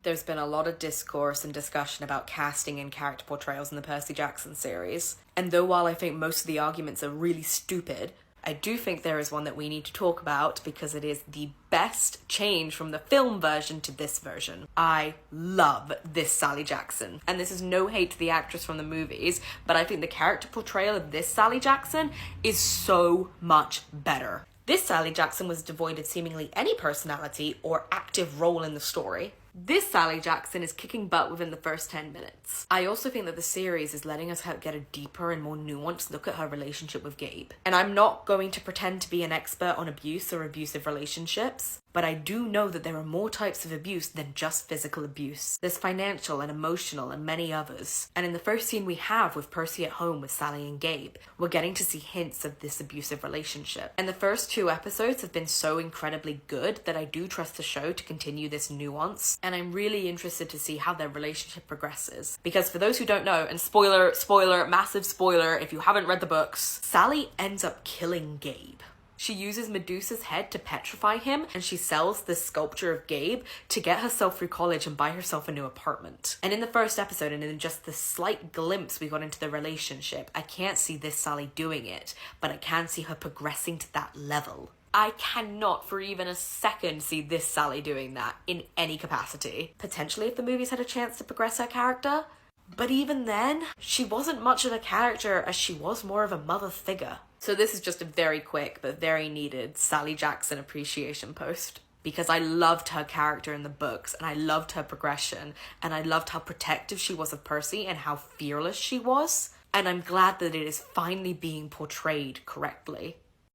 There's been a lot of discourse and discussion about casting and character portrayals in the Percy Jackson series. And though while I think most of the arguments are really stupid, I do think there is one that we need to talk about because it is the best change from the film version to this version. I love this Sally Jackson. And this is no hate to the actress from the movies, but I think the character portrayal of this Sally Jackson is so much better. This Sally Jackson was devoid of seemingly any personality or active role in the story. This Sally Jackson is kicking butt within the first 10 minutes. I also think that the series is letting us get a deeper and more nuanced look at her relationship with Gabe. And I'm not going to pretend to be an expert on abuse or abusive relationships, but I do know that there are more types of abuse than just physical abuse. There's financial and emotional and many others. And in the first scene we have with Percy at home with Sally and Gabe, we're getting to see hints of this abusive relationship. And the first 2 episodes have been so incredibly good that I do trust the show to continue this nuance. And I'm really interested to see how their relationship progresses. Because for those who don't know, and spoiler, massive spoiler if you haven't read the books, Sally ends up killing Gabe. She uses Medusa's head to petrify him, and she sells this sculpture of Gabe to get herself through college and buy herself a new apartment. And in the first episode, and in just the slight glimpse we got into the relationship, I can't see this Sally doing it, but I can see her progressing to that level. I cannot for even a second see this Sally doing that in any capacity. Potentially if the movies had a chance to progress her character, but even then, she wasn't much of a character as she was more of a mother figure. So this is just a very quick but very needed Sally Jackson appreciation post. Because I loved her character in the books, and I loved her progression, and I loved how protective she was of Percy and how fearless she was. And I'm glad that it is finally being portrayed correctly.